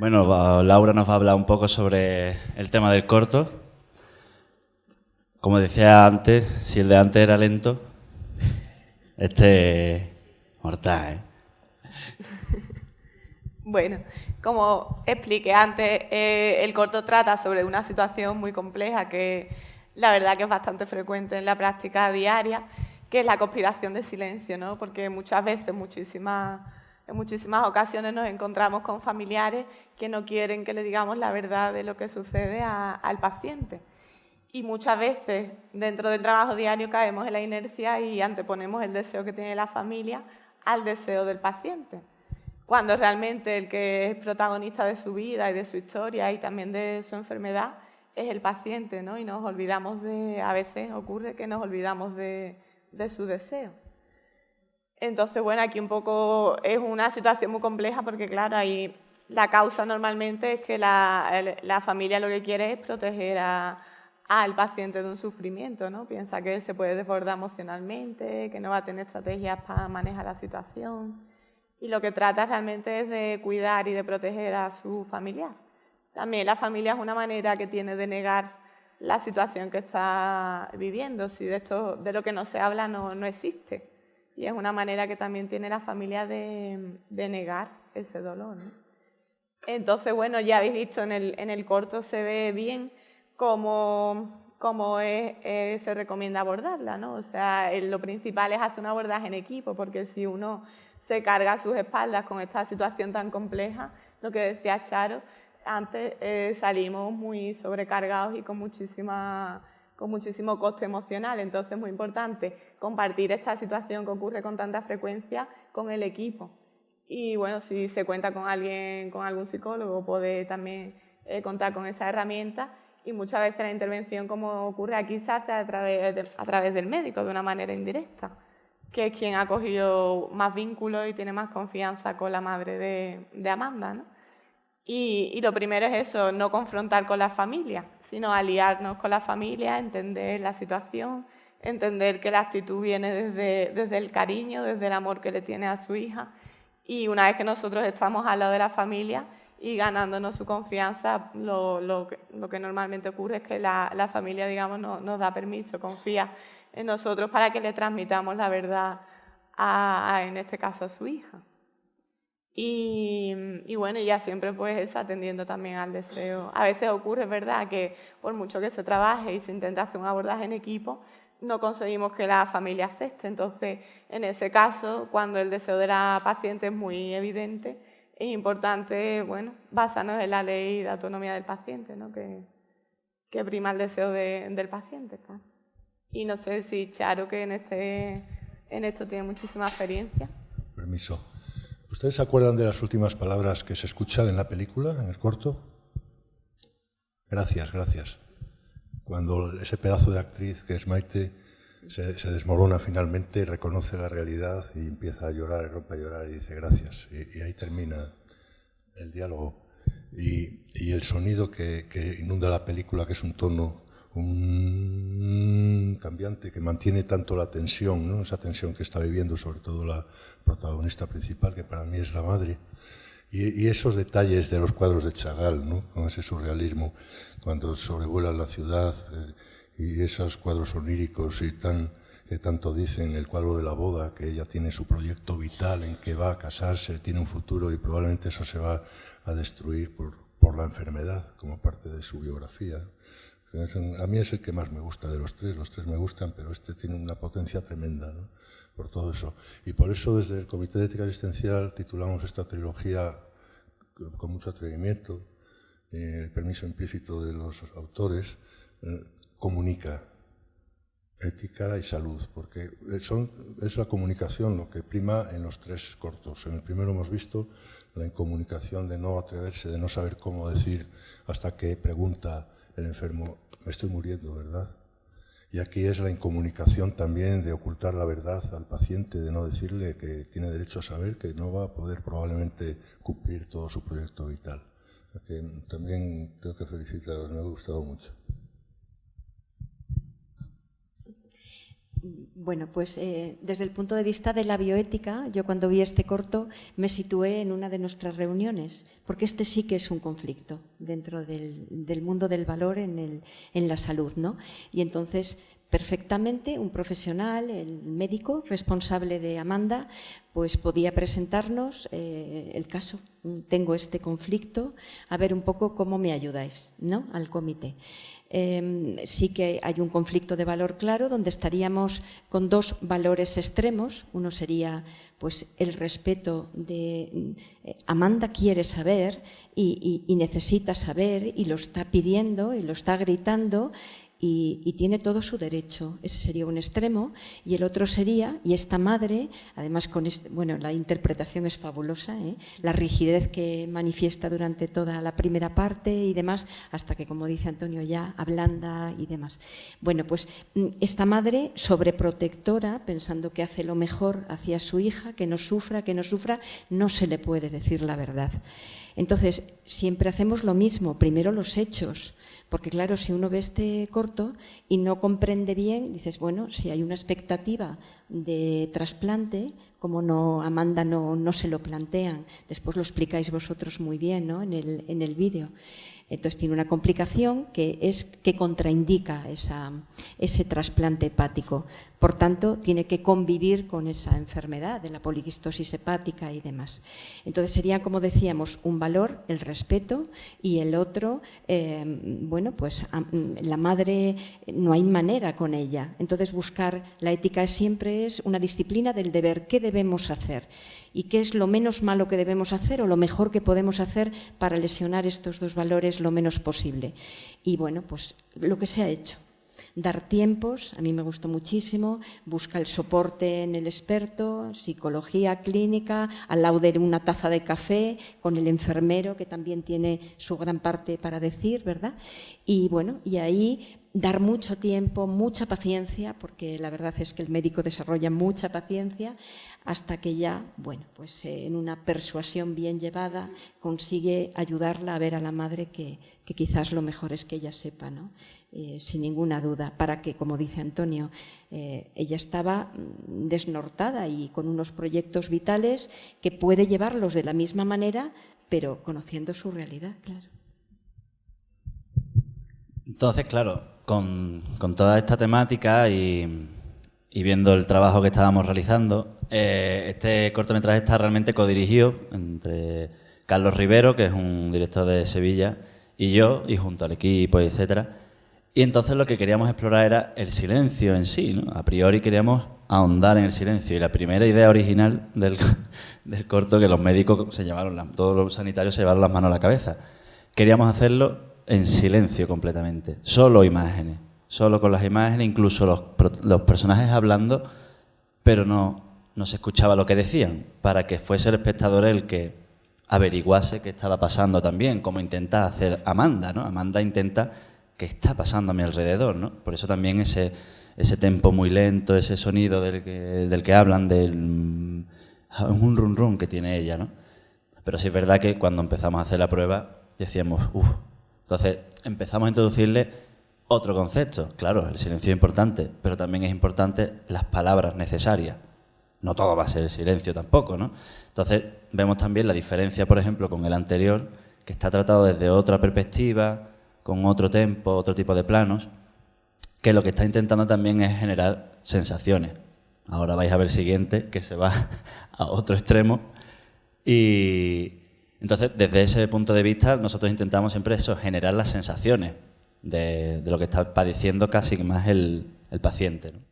Bueno, Laura nos va a hablar un poco sobre el tema del corto. Como decía antes, si el de antes era lento, este es mortal, ¿eh? Bueno, como expliqué antes, el corto trata sobre una situación muy compleja que la verdad que es bastante frecuente en la práctica diaria, que es la conspiración de silencio, ¿no? Porque muchas veces, en muchísimas ocasiones nos encontramos con familiares que no quieren que le digamos la verdad de lo que sucede al paciente. Y muchas veces dentro del trabajo diario caemos en la inercia y anteponemos el deseo que tiene la familia al deseo del paciente, cuando realmente el que es protagonista de su vida y de su historia y también de su enfermedad es el paciente, ¿no? Y nos olvidamos a veces ocurre que nos olvidamos de su deseo. Entonces, bueno, aquí un poco es una situación muy compleja porque, claro, ahí la causa normalmente es que la familia lo que quiere es proteger al paciente de un sufrimiento, ¿no? Piensa que se puede desbordar emocionalmente, que no va a tener estrategias para manejar la situación. Y lo que trata realmente es de cuidar y de proteger a su familiar. También la familia es una manera que tiene de negar la situación que está viviendo. Si de lo que no se habla no existe. Y es una manera que también tiene la familia de negar ese dolor, ¿no? Entonces, bueno, ya habéis visto en el corto se ve bien cómo se recomienda abordarla, ¿no? O sea, lo principal es hacer un abordaje en equipo, porque si uno se carga a sus espaldas con esta situación tan compleja, lo que decía Charo, antes salimos muy sobrecargados y con muchísimo coste emocional. Entonces es muy importante compartir esta situación que ocurre con tanta frecuencia con el equipo. Y bueno, si se cuenta con algún psicólogo, puede también contar con esa herramienta. Y muchas veces la intervención, como ocurre aquí, se hace a través del médico, de una manera indirecta, que es quien ha cogido más vínculos y tiene más confianza con la madre de Amanda, ¿no? Y lo primero es eso, no confrontar con la familia, sino aliarnos con la familia, entender la situación, entender que la actitud viene desde el cariño, desde el amor que le tiene a su hija. Y una vez que nosotros estamos al lado de la familia y ganándonos su confianza, lo que normalmente ocurre es que la familia, digamos, nos da permiso, confía en nosotros para que le transmitamos la verdad en este caso, a su hija. Y bueno, ya siempre pues eso, atendiendo también al deseo. A veces ocurre, ¿verdad?, que por mucho que se trabaje y se intente hacer un abordaje en equipo, no conseguimos que la familia acepte. Entonces, en ese caso, cuando el deseo de la paciente es muy evidente, es importante, bueno, basarnos en la ley de autonomía del paciente, ¿no?, que prima el deseo del paciente, claro. Y no sé si Charo, que en esto tiene muchísima experiencia. Permiso. ¿Ustedes se acuerdan de las últimas palabras que se escuchan en la película, en el corto? Gracias, gracias. Cuando ese pedazo de actriz que es Maite se desmorona finalmente, reconoce la realidad y empieza a llorar, rompe a llorar y dice gracias. Y ahí termina el diálogo. Y el sonido que inunda la película, que es un tono cambiante, que mantiene tanto la tensión, ¿no? Esa tensión que está viviendo sobre todo la protagonista principal, que para mí es la madre. Y esos detalles de los cuadros de Chagall, ¿no?, con ese surrealismo, cuando sobrevuelan la ciudad, y esos cuadros oníricos que tanto dicen, el cuadro de la boda, que ella tiene su proyecto vital en que va a casarse, tiene un futuro y probablemente eso se va a destruir por la enfermedad, como parte de su biografía. A mí es el que más me gusta de los tres me gustan, pero este tiene una potencia tremenda, ¿no?, por todo eso. Y por eso desde el Comité de Ética Existencial titulamos esta trilogía con mucho atrevimiento, el permiso implícito de los autores, comunica, ética y salud, porque es la comunicación lo que prima en los tres cortos. En el primero hemos visto la incomunicación de no atreverse, de no saber cómo decir, hasta que pregunta el enfermo, me estoy muriendo, ¿verdad? Y aquí es la incomunicación también de ocultar la verdad al paciente, de no decirle que tiene derecho a saber que no va a poder probablemente cumplir todo su proyecto vital. Que también tengo que felicitaros, me ha gustado mucho. Bueno, pues desde el punto de vista de la bioética, yo cuando vi este corto me situé en una de nuestras reuniones, porque este sí que es un conflicto dentro del mundo del valor en la salud, ¿no? Y entonces, perfectamente, un profesional, el médico responsable de Amanda, pues podía presentarnos el caso. Tengo este conflicto, a ver un poco cómo me ayudáis, ¿no?, al comité. Sí que hay un conflicto de valor claro, donde estaríamos con dos valores extremos. Uno sería pues el respeto de Amanda quiere saber y necesita saber y lo está pidiendo y lo está gritando y tiene todo su derecho. Ese sería un extremo. Y el otro sería, y esta madre, además con bueno, la interpretación es fabulosa, la rigidez que manifiesta durante toda la primera parte y demás, hasta que, como dice Antonio, ya ablanda y demás. Bueno, pues esta madre sobreprotectora, pensando que hace lo mejor hacia su hija, que no sufra, no se le puede decir la verdad. Entonces, siempre hacemos lo mismo, primero los hechos, porque claro, si uno ve este corto y no comprende bien, dices, bueno, si hay una expectativa de trasplante, como no, Amanda no se lo plantean, después lo explicáis vosotros muy bien, ¿no?, en el vídeo. Entonces tiene una complicación que contraindica ese trasplante hepático. Por tanto, tiene que convivir con esa enfermedad de la poliquistosis hepática y demás. Entonces sería, como decíamos, un valor, el respeto, y el otro, bueno, pues la madre no hay manera con ella. Entonces buscar la ética siempre es una disciplina del deber. ¿Qué debemos hacer? ¿Y qué es lo menos malo que debemos hacer o lo mejor que podemos hacer para lesionar estos dos valores lo menos posible? Y bueno, pues lo que se ha hecho. Dar tiempos, a mí me gustó muchísimo, busca el soporte en el experto, psicología clínica, al lado de una taza de café, con el enfermero, que también tiene su gran parte para decir, ¿verdad? Y bueno, y ahí dar mucho tiempo, mucha paciencia, porque la verdad es que el médico desarrolla mucha paciencia, hasta que ya, bueno, pues en una persuasión bien llevada consigue ayudarla a ver a la madre que quizás lo mejor es que ella sepa, ¿no? Sin ninguna duda, para que, como dice Antonio, ella estaba desnortada y con unos proyectos vitales que puede llevarlos de la misma manera, pero conociendo su realidad, claro. Entonces, claro, con toda esta temática y viendo el trabajo que estábamos realizando, este cortometraje está realmente codirigido entre Carlos Rivero, que es un director de Sevilla, y yo, y junto al equipo, etcétera. Y entonces lo que queríamos explorar era el silencio en sí, ¿no? A priori queríamos ahondar en el silencio. Y la primera idea original del corto, que los médicos todos los sanitarios se llevaron las manos a la cabeza. Queríamos hacerlo en silencio completamente, solo imágenes, solo con las imágenes, incluso los personajes hablando, pero no se escuchaba lo que decían, para que fuese el espectador el que averiguase qué estaba pasando también, como intenta hacer Amanda, ¿no? Amanda intenta qué está pasando a mi alrededor, ¿no? Por eso también ese tempo muy lento, ese sonido del que hablan, un run run que tiene ella, ¿no? Pero sí es verdad que cuando empezamos a hacer la prueba decíamos, entonces empezamos a introducirle otro concepto. Claro, el silencio es importante, pero también es importante las palabras necesarias. No todo va a ser el silencio tampoco, ¿no? Entonces vemos también la diferencia, por ejemplo, con el anterior, que está tratado desde otra perspectiva, con otro tempo, otro tipo de planos, que lo que está intentando también es generar sensaciones. Ahora vais a ver el siguiente, que se va a otro extremo. Y entonces, desde ese punto de vista, nosotros intentamos siempre eso, generar las sensaciones de lo que está padeciendo casi más el paciente, ¿no?